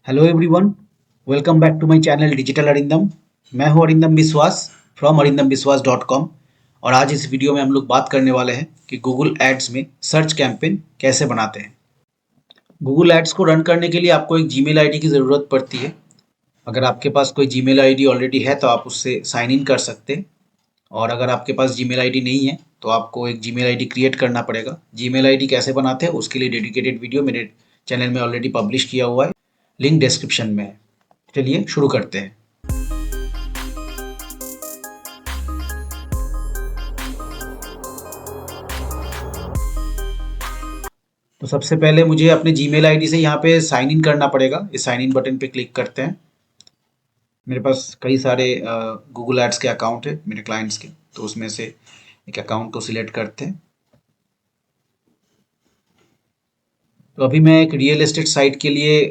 Hello everyone, welcome back to my channel digital Arindam. मैं हूं अरिंदम विश्वास फ्रॉम arindamviswas.com। और आज इस वीडियो में हम लोग बात करने वाले हैं कि गूगल एड्स में सर्च कैंपेन कैसे बनाते हैं। गूगल एड्स को रन करने के लिए आपको एक जीमेल आईडी की ज़रूरत पड़ती है। अगर आपके पास कोई जीमेल आईडी ऑलरेडी है तो आप उससे साइन इन कर सकते हैं। और अगर आपके पास जीमेल आईडी नहीं है तो आपको एक जीमेल आईडी क्रिएट करना पड़ेगा। जीमेल आईडी कैसे बनाते हैं उसके लिए डेडिकेटेड वीडियो मेरे चैनल में ऑलरेडी पब्लिश किया हुआ है, लिंक डिस्क्रिप्शन में है। चलिए शुरू करते हैं। तो सबसे पहले मुझे अपने जीमेल आईडी से यहाँ पे साइन इन करना पड़ेगा। इस साइन इन बटन पे क्लिक करते हैं। मेरे पास कई सारे गूगल एड्स के अकाउंट है मेरे क्लाइंट्स के, तो उसमें से एक अकाउंट को सिलेक्ट करते हैं। तो अभी मैं एक रियल एस्टेट साइट के लिए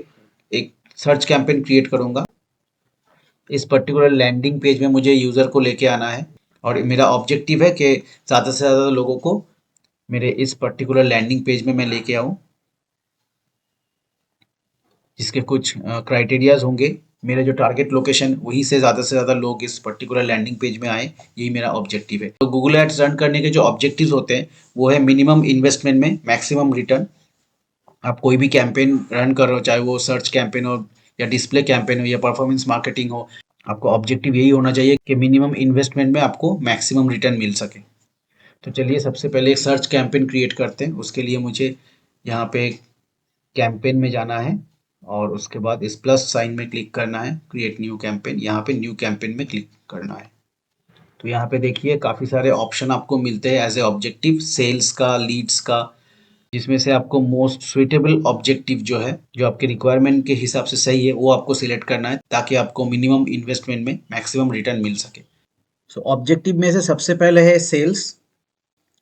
एक सर्च कैंपेन क्रिएट करूँगा। इस पर्टिकुलर लैंडिंग पेज में मुझे यूज़र को लेके आना है और मेरा ऑब्जेक्टिव है कि ज़्यादा से ज़्यादा लोगों को मेरे इस पर्टिकुलर लैंडिंग पेज में मैं लेके आऊँ, जिसके कुछ क्राइटेरियाज होंगे। मेरा जो टारगेट लोकेशन वहीं से ज़्यादा लोग इस पर्टिकुलर लैंडिंग पेज में आए, यही मेरा ऑब्जेक्टिव है। तो गूगल एड्स रन करने के जो ऑब्जेक्टिव्स होते हैं वो है मिनिमम इन्वेस्टमेंट में मैक्सिमम रिटर्न। आप कोई भी कैंपेन रन कर रहे हो, चाहे वो सर्च कैंपेन हो या डिस्प्ले कैंपेन हो या परफॉर्मेंस मार्केटिंग हो, आपको ऑब्जेक्टिव यही होना चाहिए कि मिनिमम इन्वेस्टमेंट में आपको मैक्सिमम रिटर्न मिल सके। तो चलिए सबसे पहले एक सर्च कैंपेन क्रिएट करते हैं। उसके लिए मुझे यहाँ पे कैंपेन में जाना है और उसके बाद इस प्लस साइन में क्लिक करना है, क्रिएट न्यू कैंपेन। यहाँ पे न्यू कैंपेन में क्लिक करना है। तो यहाँ पे देखिए काफ़ी सारे ऑप्शन आपको मिलते हैं एज ए ऑब्जेक्टिव, सेल्स का, लीड्स का, जिसमें से आपको मोस्ट सुइटेबल ऑब्जेक्टिव जो है, जो आपके रिक्वायरमेंट के हिसाब से सही है, वो आपको सिलेक्ट करना है ताकि आपको मिनिमम इन्वेस्टमेंट में मैक्सिमम रिटर्न मिल सके। सो ऑब्जेक्टिव में से सबसे पहले है सेल्स।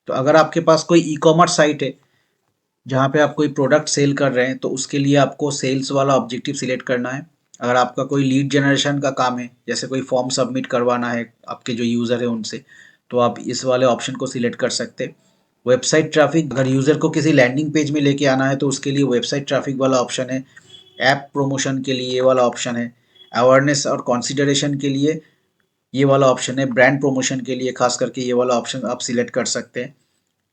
तो अगर आपके पास कोई ई कॉमर्स साइट है जहाँ पे आप कोई प्रोडक्ट सेल कर रहे हैं तो उसके लिए आपको सेल्स वाला ऑब्जेक्टिव सिलेक्ट करना है। अगर आपका कोई लीड जनरेशन का काम है, जैसे कोई फॉर्म सबमिट करवाना है आपके जो यूज़र है उनसे, तो आप इस वाले ऑप्शन को सिलेक्ट कर सकते हैं। वेबसाइट ट्रैफिक, अगर यूज़र को किसी लैंडिंग पेज में लेके आना है तो उसके लिए वेबसाइट ट्रैफिक वाला ऑप्शन है। ऐप प्रमोशन के लिए ये वाला ऑप्शन है। अवेयरनेस और कंसिडरेशन के लिए ये वाला ऑप्शन है। ब्रांड प्रमोशन के लिए खास करके ये वाला ऑप्शन आप सिलेक्ट कर सकते हैं।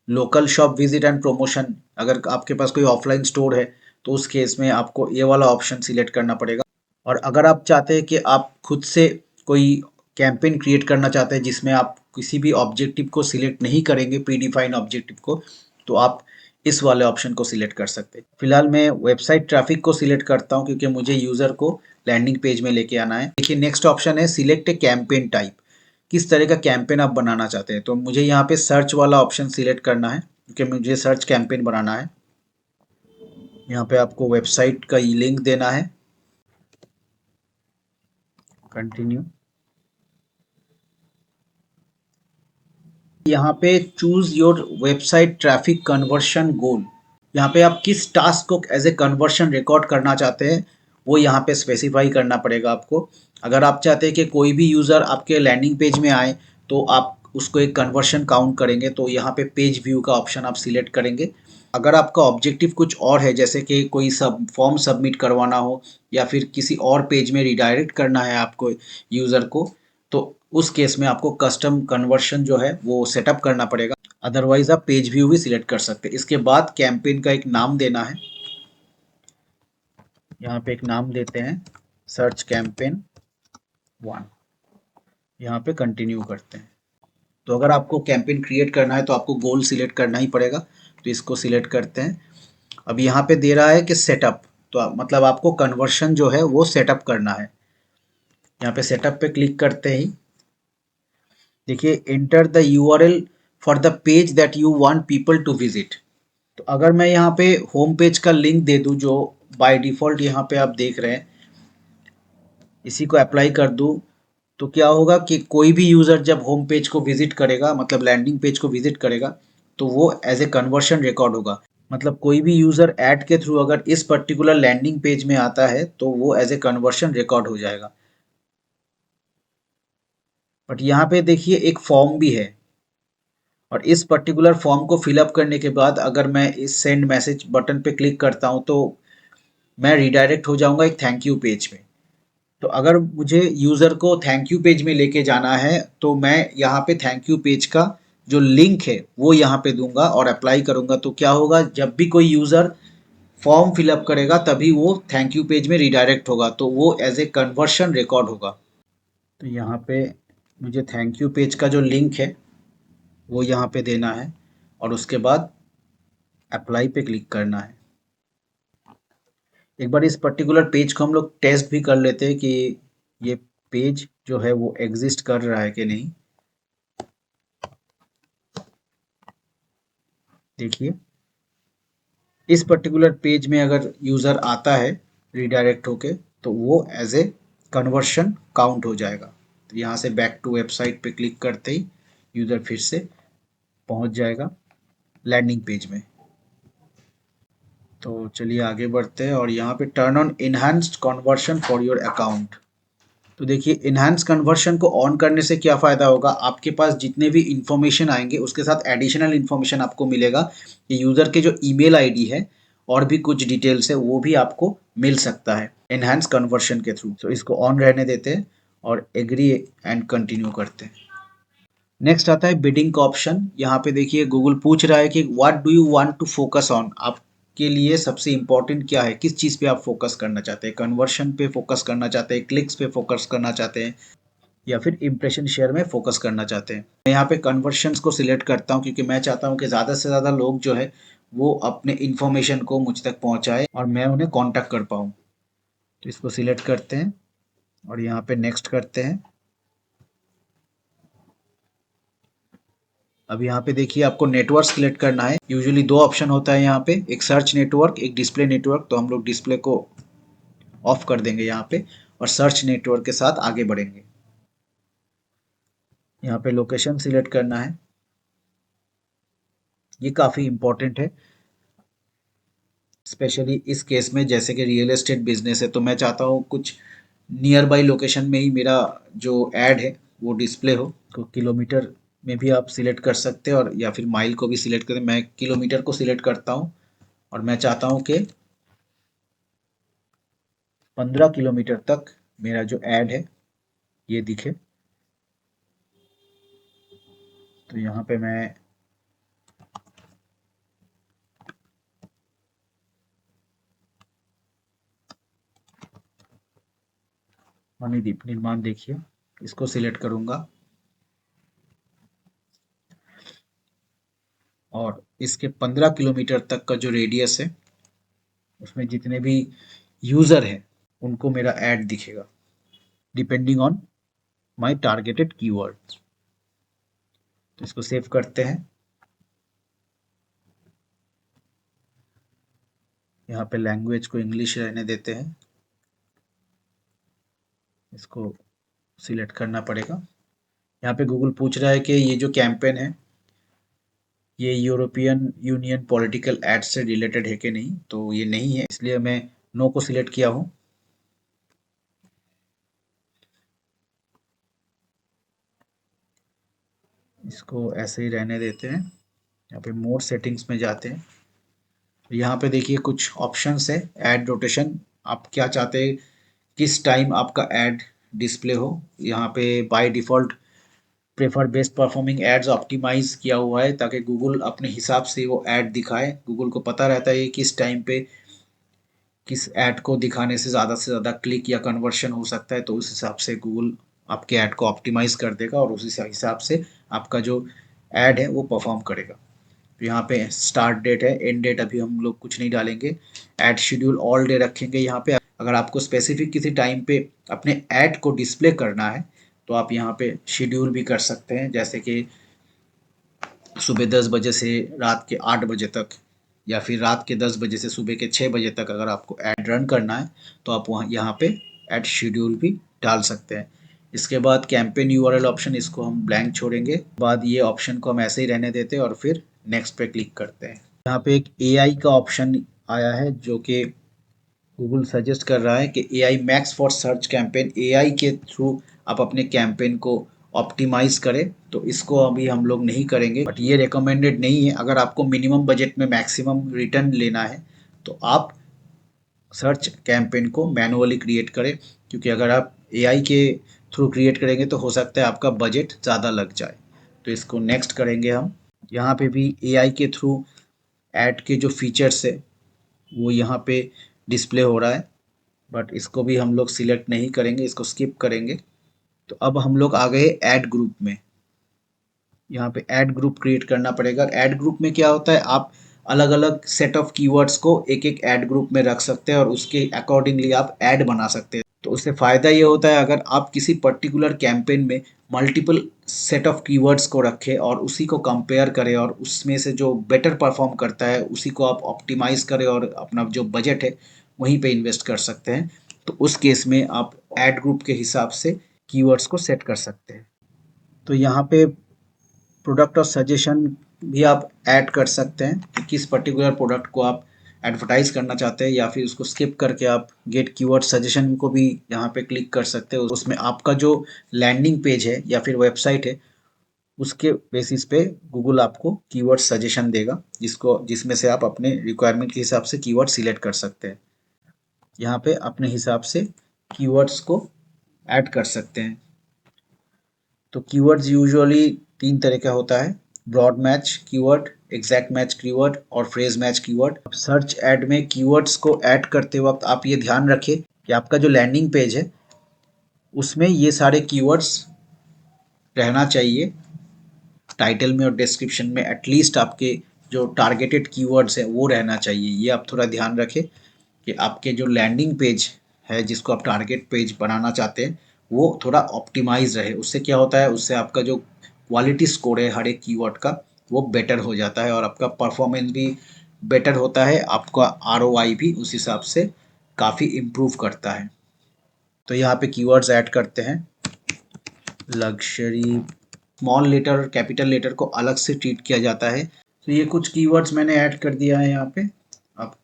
Local shop visit and promotion, अगर आपके पास कोई ऑफलाइन स्टोर है तो उस केस में आपको ये वाला ऑप्शन सिलेक्ट करना पड़ेगा। और अगर आप चाहते हैं कि आप खुद से कोई कैंपेन क्रिएट करना चाहते हैं जिसमें आप किसी भी ऑब्जेक्टिव को सिलेक्ट नहीं करेंगे, प्री डिफाइन ऑब्जेक्टिव को, तो आप इस वाले ऑप्शन को सिलेक्ट कर सकते हैं। फिलहाल मैं वेबसाइट ट्रैफिक को सिलेक्ट करता हूँ क्योंकि मुझे यूज़र को लैंडिंग पेज में लेके आना है। देखिए नेक्स्ट ऑप्शन है सिलेक्ट ए कैंपेन टाइप। किस तरह का कैंपेन आप बनाना चाहते हैं, तो मुझे यहाँ पे सर्च वाला ऑप्शन सिलेक्ट करना है क्योंकि मुझे सर्च कैंपेन बनाना है। यहाँ पे आपको वेबसाइट का लिंक देना है, कंटिन्यू। यहाँ पे choose your website traffic conversion goal. यहाँ पे आप किस टास्क को एज ए कन्वर्शन रिकॉर्ड करना चाहते हैं वो यहाँ पे स्पेसिफाई करना पड़ेगा आपको। अगर आप चाहते हैं कि कोई भी यूज़र आपके लैंडिंग पेज में आए तो आप उसको एक कन्वर्शन काउंट करेंगे, तो यहाँ पे पेज व्यू का ऑप्शन आप सिलेक्ट करेंगे। अगर आपका ऑब्जेक्टिव कुछ और है, जैसे कि कोई सब फॉर्म सबमिट करवाना हो या फिर किसी और पेज में रिडायरेक्ट करना है आपको यूज़र को, तो उस केस में आपको कस्टम कन्वर्शन जो है वो सेटअप करना पड़ेगा। अदरवाइज आप पेज व्यू भी सिलेक्ट कर सकते हैं। इसके बाद कैंपेन का एक नाम देना है। यहाँ पे एक नाम देते हैं सर्च कैंपेन 1। यहाँ पे कंटिन्यू करते हैं। तो अगर आपको कैंपेन क्रिएट करना है तो आपको गोल सिलेक्ट करना ही पड़ेगा, तो इसको सिलेक्ट करते हैं। अब यहाँ पे दे रहा है कि सेटअप, तो मतलब आपको कन्वर्शन जो है वो सेटअप करना है। यहाँ पे सेटअप पे क्लिक करते ही देखिए enter the URL for the page that you want people to visit. तो अगर मैं यहाँ पे होम पेज का लिंक दे दूँ जो बाय डिफ़ॉल्ट यहाँ पे आप देख रहे हैं, इसी को अप्लाई कर दूँ, तो क्या होगा कि कोई भी यूज़र जब होम पेज को विजिट करेगा, मतलब लैंडिंग पेज को विजिट करेगा, तो वो एज ए कन्वर्शन रिकॉर्ड होगा। मतलब कोई भी यूज़र ऐड के थ्रू अगर इस पर्टिकुलर लैंडिंग पेज में आता है तो वो एज ए कन्वर्शन रिकॉर्ड हो जाएगा। बट यहाँ पे देखिए एक फॉर्म भी है और इस पर्टिकुलर फॉर्म को फिलअप करने के बाद अगर मैं इस सेंड मैसेज बटन पे क्लिक करता हूँ तो मैं रिडायरेक्ट हो जाऊंगा एक थैंक यू पेज पे। तो अगर मुझे यूज़र को थैंक यू पेज में लेके जाना है तो मैं यहाँ पे थैंक यू पेज का जो लिंक है वो यहाँ पे दूंगा और अप्लाई करूंगा। तो क्या होगा, जब भी कोई यूज़र फॉर्म फिलअप करेगा तभी वो थैंक यू पेज में रिडायरेक्ट होगा, तो वो एज ए कन्वर्शन रिकॉर्ड होगा। तो यहाँ पे मुझे थैंक यू पेज का जो लिंक है वो यहाँ पे देना है और उसके बाद अप्लाई पे क्लिक करना है। एक बार इस पर्टिकुलर पेज को हम लोग टेस्ट भी कर लेते हैं कि ये पेज जो है वो एग्जिस्ट कर रहा है कि नहीं। देखिए, इस पर्टिकुलर पेज में अगर यूज़र आता है रिडायरेक्ट होके तो वो एज ए कन्वर्शन काउंट हो जाएगा। तो यहाँ से बैक टू वेबसाइट पे क्लिक करते ही यूज़र फिर से पहुँच जाएगा लैंडिंग पेज में। तो चलिए आगे बढ़ते हैं और यहाँ पे turn on enhanced conversion for your account. तो देखिए, इनहांस कन्वर्शन को ऑन करने से क्या फ़ायदा होगा, आपके पास जितने भी इंफॉर्मेशन आएंगे उसके साथ एडिशनल इंफॉर्मेशन आपको मिलेगा कि यूज़र के जो ईमेल आईडी है और भी कुछ डिटेल्स है वो भी आपको मिल सकता है इनहांस कन्वर्शन के थ्रू। तो इसको ऑन रहने देते हैं और एग्री एंड कंटिन्यू करते हैं। नेक्स्ट आता है बिडिंग का ऑप्शन। यहाँ पे देखिए गूगल पूछ रहा है कि what do you want to focus on, आपके लिए सबसे इंपॉर्टेंट क्या है, किस चीज़ पे आप फोकस करना चाहते हैं, कन्वर्शन पे फोकस करना चाहते हैं, क्लिक्स पे फोकस करना चाहते हैं या फिर इम्प्रेशन शेयर में फोकस करना चाहते हैं। मैं यहाँ पे कन्वर्शंस को सिलेक्ट करता हूँ क्योंकि मैं चाहता हूँ कि ज़्यादा से ज़्यादा लोग जो है वो अपने इन्फॉर्मेशन को मुझ तक पहुँचाए और मैं उन्हें कांटेक्ट कर पाऊँ। तो इसको सिलेक्ट करते हैं और यहाँ पे नेक्स्ट करते हैं। अब यहाँ पे देखिए आपको नेटवर्क सिलेक्ट करना है। यूजुअली दो ऑप्शन होता है यहाँ पे, एक सर्च नेटवर्क, एक डिस्प्ले नेटवर्क। तो हम लोग डिस्प्ले को ऑफ कर देंगे यहाँ पे और सर्च नेटवर्क के साथ आगे बढ़ेंगे। यहाँ पे लोकेशन सिलेक्ट करना है, ये काफ़ी इंपॉर्टेंट है स्पेशली इस केस में, जैसे कि रियल एस्टेट बिजनेस है तो मैं चाहता हूँ कुछ नियर बाई लोकेशन में ही मेरा जो एड है वो डिस्प्ले हो। तो किलोमीटर में भी आप सिलेक्ट कर सकते हैं और या फिर माइल को भी सिलेक्ट करें। मैं किलोमीटर को सिलेक्ट करता हूँ और मैं चाहता हूँ कि 15 किलोमीटर तक मेरा जो एड है ये दिखे। तो यहाँ पे मैं मणिदीप निर्माण देखिए इसको सिलेक्ट करूँगा और इसके 15 किलोमीटर तक का जो रेडियस है उसमें जितने भी यूज़र हैं उनको मेरा ऐड दिखेगा depending on my targeted keywords. तो इसको सेव करते हैं। यहाँ पे लैंग्वेज को इंग्लिश रहने देते हैं, इसको सिलेक्ट करना पड़ेगा। यहाँ पे गूगल पूछ रहा है कि ये जो कैंपेन है ये यूरोपियन यूनियन पॉलिटिकल एड्स से रिलेटेड है कि नहीं, तो ये नहीं है इसलिए मैं नो को सिलेक्ट किया हूँ। इसको ऐसे ही रहने देते हैं। यहाँ पे मोर सेटिंग्स में जाते हैं। यहाँ पे देखिए कुछ ऑप्शंस है, ऐड रोटेशन, आप क्या चाहते हैं किस टाइम आपका ऐड डिस्प्ले हो। यहाँ पे by default prefer best performing ads optimise किया हुआ है ताकि गूगल अपने हिसाब से वो ऐड दिखाए। गूगल को पता रहता है किस टाइम पे किस ऐड को दिखाने से ज़्यादा क्लिक या कन्वर्शन हो सकता है, तो उस हिसाब से गूगल आपके ऐड को ऑप्टिमाइज कर देगा और उसी हिसाब से आपका जो ऐड है वो परफॉर्म करेगा। तो यहाँ पे स्टार्ट डेट है, एंड डेट अभी हम लोग कुछ नहीं डालेंगे। ऐड शेड्यूल ऑल डे रखेंगे यहाँ पे। अगर आपको स्पेसिफिक किसी टाइम पे अपने ऐड को डिस्प्ले करना है तो आप यहाँ पे शेड्यूल भी कर सकते हैं, जैसे कि सुबह 10 बजे से रात के 8 बजे तक या फिर रात के 10 बजे से सुबह के 6 बजे तक अगर आपको ऐड रन करना है तो आप वहाँ यहाँ पे ऐड शेड्यूल भी डाल सकते हैं। इसके बाद कैंपेन यूआरएल ऑप्शन, इसको हम ब्लैंक छोड़ेंगे। बाद ये ऑप्शन को हम ऐसे ही रहने देते हैं और फिर नेक्स्ट पे क्लिक करते हैं। यहाँ पे एक एआई का ऑप्शन आया है जो कि गूगल सजेस्ट कर रहा है कि AI max for search campaign, AI के थ्रू आप अपने कैंपेन को ऑप्टिमाइज करें। तो इसको अभी हम लोग नहीं करेंगे, बट ये रिकमेंडेड नहीं है। अगर आपको मिनिमम बजट में मैक्सिमम रिटर्न लेना है तो आप सर्च कैंपेन को मैनुअली क्रिएट करें, क्योंकि अगर आप एआई के थ्रू क्रिएट करेंगे तो हो सकता है आपका बजट ज़्यादा लग जाए। तो इसको नेक्स्ट करेंगे हम। यहाँ पे भी एआई के थ्रू ऐड के जो फीचर्स है वो यहाँ पे डिस्प्ले हो रहा है, बट इसको भी हम लोग सिलेक्ट नहीं करेंगे, इसको स्किप करेंगे। तो अब हम लोग आ गए ऐड ग्रुप में। यहाँ पे ऐड ग्रुप क्रिएट करना पड़ेगा। ऐड ग्रुप में क्या होता है, आप अलग अलग सेट ऑफ कीवर्ड्स को एक एक ऐड ग्रुप में रख सकते हैं और उसके अकॉर्डिंगली आप ऐड बना सकते हैं। तो उससे फ़ायदा ये होता है, अगर आप किसी पर्टिकुलर कैंपेन में मल्टीपल सेट ऑफ कीवर्ड्स को रखें और उसी को कंपेयर करें और उसमें से जो बेटर परफॉर्म करता है उसी को आप ऑप्टिमाइज करें और अपना जो बजट है वहीं पे इन्वेस्ट कर सकते हैं। तो उस केस में आप ऐड ग्रुप के हिसाब से कीवर्ड्स को सेट कर सकते हैं। तो यहाँ पे प्रोडक्ट और सजेशन भी आप ऐड कर सकते हैं कि किस पर्टिकुलर प्रोडक्ट को आप एडवर्टाइज करना चाहते हैं, या फिर उसको स्किप करके आप गेट कीवर्ड सजेशन को भी यहाँ पे क्लिक कर सकते हैं। उसमें आपका जो लैंडिंग पेज है या फिर वेबसाइट है उसके बेसिस पे गूगल आपको कीवर्ड सजेशन देगा, जिसमें से आप अपने रिक्वायरमेंट के हिसाब से कीवर्ड सिलेक्ट कर सकते हैं। यहाँ पे अपने हिसाब से कीवर्ड्स को ऐड कर सकते हैं। तो कीवर्ड्स यूजुअली 3 तरह का होता है: broad match keyword, exact match keyword और phrase match keyword. Search ad में कीवर्ड्स को ऐड करते वक्त आप ये ध्यान रखिए कि आपका जो लैंडिंग पेज है उसमें ये सारे कीवर्ड्स रहना चाहिए। टाइटल में और डिस्क्रिप्शन में एटलीस्ट आपके जो टारगेटेड कीवर्ड्स है वो रहना चाहिए। ये आप थोड़ा ध्यान रखें कि आपके जो लैंडिंग पेज है जिसको आप टारगेट पेज बनाना चाहते हैं वो थोड़ा ऑप्टिमाइज रहे। उससे क्या होता है, उससे आपका जो क्वालिटी स्कोर है हर एक कीवर्ड का वो बेटर हो जाता है और आपका परफॉर्मेंस भी बेटर होता है, आपका आरओआई भी उस हिसाब से काफ़ी इम्प्रूव करता है। तो यहाँ पे कीवर्ड्स ऐड करते हैं। लग्जरी, स्मॉल लेटर और कैपिटल लेटर को अलग से ट्रीट किया जाता है। तो ये कुछ कीवर्ड्स मैंने ऐड कर दिया है यहाँ पे। अब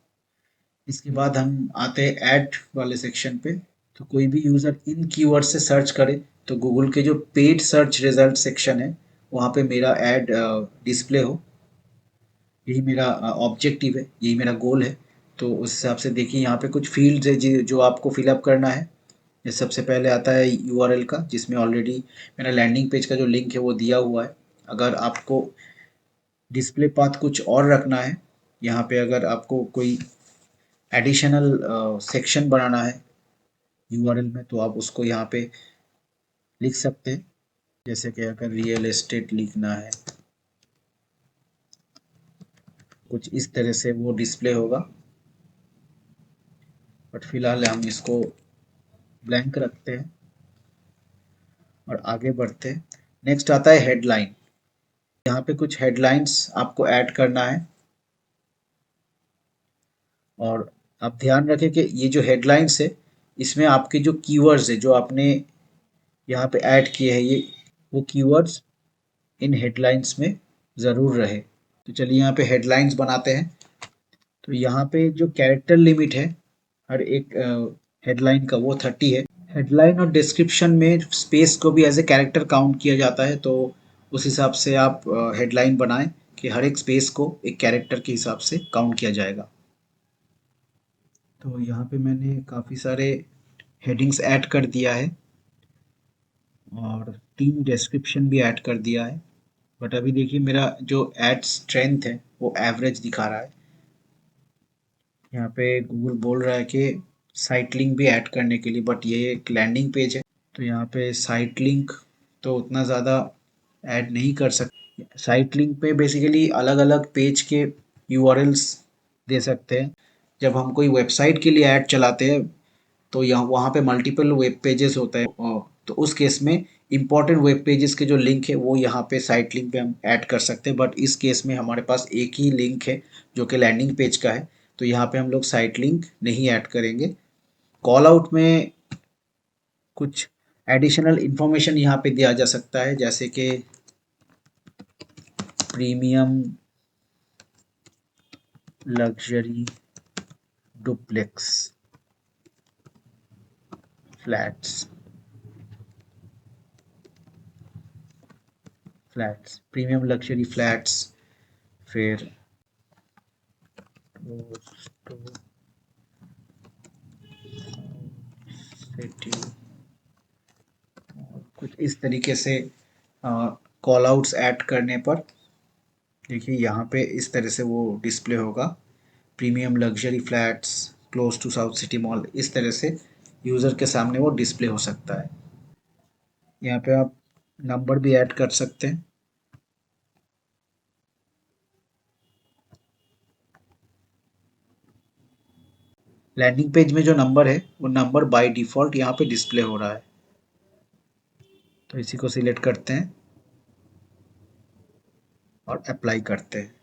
इसके बाद हम आते हैं ऐड वाले सेक्शन पे। तो कोई भी यूज़र इन कीवर्ड से सर्च करे तो गूगल के जो पेड सर्च रिजल्ट सेक्शन है वहाँ पे मेरा ऐड डिस्प्ले हो। यही मेरा ऑब्जेक्टिव है, यही मेरा गोल है। तो उस हिसाब से देखिए यहाँ पे कुछ फील्ड्स है जो आपको फिलअप करना है। ये सबसे पहले आता है यूआरएल का, जिसमें ऑलरेडी मेरा लैंडिंग पेज का जो लिंक है वो दिया हुआ है। अगर आपको डिस्प्ले पाथ कुछ और रखना है, यहाँ पे अगर आपको कोई एडिशनल सेक्शन बनाना है यूआरएल में तो आप उसको यहाँ पे लिख सकते हैं। जैसे कि अगर रियल एस्टेट लिखना है कुछ इस तरह से वो डिस्प्ले होगा, बट फिलहाल हम इसको ब्लैंक रखते हैं और आगे बढ़ते हैं। नेक्स्ट आता है हेडलाइन। यहाँ पे कुछ हेडलाइंस आपको ऐड करना है और आप ध्यान रखें कि ये जो हेडलाइंस है इसमें आपके जो कीवर्ड्स है जो आपने यहाँ पे ऐड किए हैं ये वो कीवर्ड्स इन हेडलाइंस में ज़रूर रहे। तो चलिए यहाँ पे हेडलाइंस बनाते हैं। तो यहाँ पे जो कैरेक्टर लिमिट है हर एक हेडलाइन का वो 30 है। हेडलाइन और डिस्क्रिप्शन में स्पेस को भी एज ए कैरेक्टर काउंट किया जाता है, तो उस हिसाब से आप हेडलाइन बनाएं कि हर एक स्पेस को एक कैरेक्टर के हिसाब से काउंट किया जाएगा। तो यहाँ पे मैंने काफ़ी सारे हेडिंग्स ऐड कर दिया है और 3 डिस्क्रिप्शन भी ऐड कर दिया है, बट अभी देखिए मेरा जो ऐड स्ट्रेंथ है वो एवरेज दिखा रहा है। यहाँ पे गूगल बोल रहा है कि साइट लिंक भी ऐड करने के लिए, बट ये एक लैंडिंग पेज है तो यहाँ पे साइट लिंक तो उतना ज़्यादा ऐड नहीं कर सकते। साइट लिंक पे बेसिकली अलग अलग पेज के यूआरएल्स दे सकते हैं। जब हम कोई वेबसाइट के लिए ऐड चलाते हैं तो यहाँ वहाँ पे मल्टीपल वेब पेजेस होते हैं, तो उस केस में इंपॉर्टेंट वेब पेजेस के जो लिंक है वो यहाँ पे साइट लिंक पे हम ऐड कर सकते हैं, बट इस केस में हमारे पास एक ही लिंक है जो कि लैंडिंग पेज का है, तो यहाँ पे हम लोग साइट लिंक नहीं ऐड करेंगे। कॉल आउट में कुछ एडिशनल इंफॉर्मेशन यहाँ पे दिया जा सकता है, जैसे कि premium luxury duplex flats, premium luxury flats, फिर क्रिएटिव, कुछ इस तरीके से कॉल आउट्स ऐड करने पर देखिए यहाँ पे इस तरह से वो डिस्प्ले होगा। Premium luxury flats close to South City Mall, इस तरह से यूज़र के सामने वो डिस्प्ले हो सकता है। यहाँ पे आप नंबर भी ऐड कर सकते हैं। लैंडिंग पेज में जो नंबर है वो नंबर बाय डिफ़ॉल्ट यहाँ पे डिस्प्ले हो रहा है, तो इसी को सिलेक्ट करते हैं और अप्लाई करते हैं।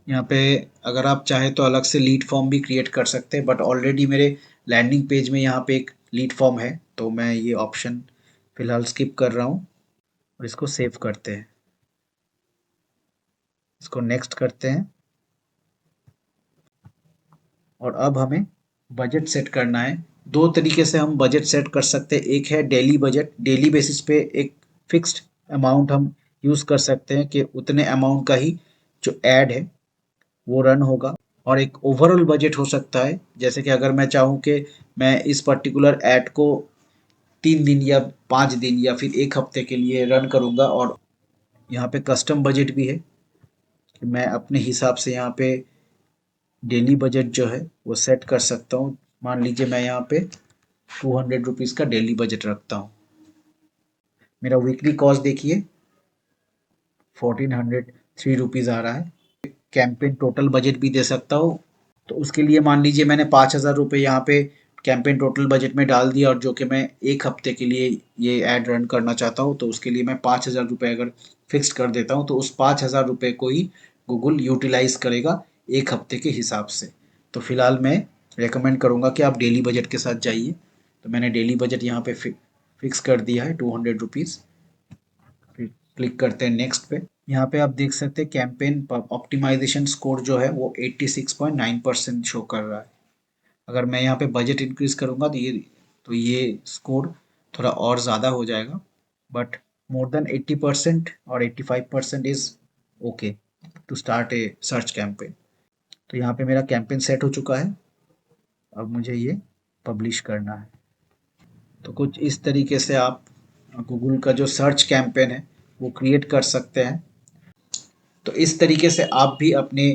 यहाँ पे अगर आप चाहें तो अलग से लीड फॉर्म भी क्रिएट कर सकते हैं, बट ऑलरेडी मेरे लैंडिंग पेज में यहाँ पे एक लीड फॉर्म है, तो मैं ये ऑप्शन फ़िलहाल स्किप कर रहा हूँ और इसको सेव करते हैं। इसको नेक्स्ट करते हैं और अब हमें बजट सेट करना है। दो तरीके से हम बजट सेट कर सकते हैं। एक है डेली बजट, डेली बेसिस पे एक फिक्स्ड अमाउंट हम यूज़ कर सकते हैं कि उतने अमाउंट का ही जो ऐड है वो रन होगा। और एक ओवरऑल बजट हो सकता है, जैसे कि अगर मैं चाहूँ कि मैं इस पर्टिकुलर ऐड को 3 दिन या 5 दिन या फिर एक हफ्ते के लिए रन करूँगा। और यहाँ पे कस्टम बजट भी है कि मैं अपने हिसाब से यहाँ पे डेली बजट जो है वो सेट कर सकता हूँ। मान लीजिए मैं यहाँ पे 200 रुपीज़ का डेली बजट रखता हूँ। मेरा वीकली कॉस्ट देखिए 1403 रुपीज़ आ रहा है। कैंपेन टोटल बजट भी दे सकता हूँ, तो उसके लिए मान लीजिए मैंने 5,000 रुपये यहाँ पे कैंपेन टोटल बजट में डाल दिया, और जो कि मैं एक हफ्ते के लिए ये ऐड रन करना चाहता हूँ, तो उसके लिए मैं 5,000 रुपये अगर फिक्स कर देता हूँ तो उस 5,000 रुपये को ही गूगल यूटिलाइज करेगा एक हफ्ते के हिसाब से। तो फिलहाल मैं रेकमेंड करूँगा कि आप डेली बजट के साथ जाइए। तो मैंने डेली बजट यहाँ पे फिक्स कर दिया है 200 रुपीज़। फिर क्लिक करते हैं नेक्स्ट पे। यहाँ पे आप देख सकते हैं कैंपेन ऑप्टिमाइजेशन स्कोर जो है वो 86.9% शो कर रहा है। अगर मैं यहाँ पे बजट इंक्रीज करूँगा तो ये स्कोर थोड़ा और ज़्यादा हो जाएगा, बट मोर देन 80% और 85% is okay to start a search campaign. तो यहाँ पे मेरा कैंपेन सेट हो चुका है, अब मुझे ये पब्लिश करना है। तो कुछ इस तरीके से आप गूगल का जो सर्च कैंपेन है वो क्रिएट कर सकते हैं। तो इस तरीके से आप भी अपने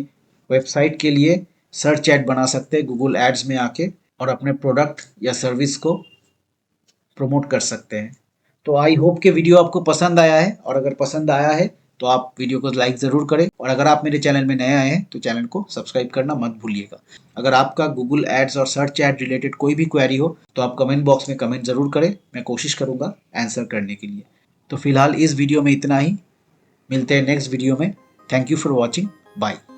वेबसाइट के लिए सर्च ऐड बना सकते हैं गूगल एड्स में आके, और अपने प्रोडक्ट या सर्विस को प्रमोट कर सकते हैं। तो आई होप कि वीडियो आपको पसंद आया है, और अगर पसंद आया है तो आप वीडियो को लाइक ज़रूर करें, और अगर आप मेरे चैनल में नए आए हैं तो चैनल को सब्सक्राइब करना मत भूलिएगा। अगर आपका गूगल एड्स और सर्च ऐड रिलेटेड कोई भी क्वेरी हो तो आप कमेंट बॉक्स में कमेंट ज़रूर करें, मैं कोशिश करूँगा आंसर करने के लिए। तो फिलहाल इस वीडियो में इतना ही, मिलते हैं नेक्स्ट वीडियो में। Thank you for watching, bye.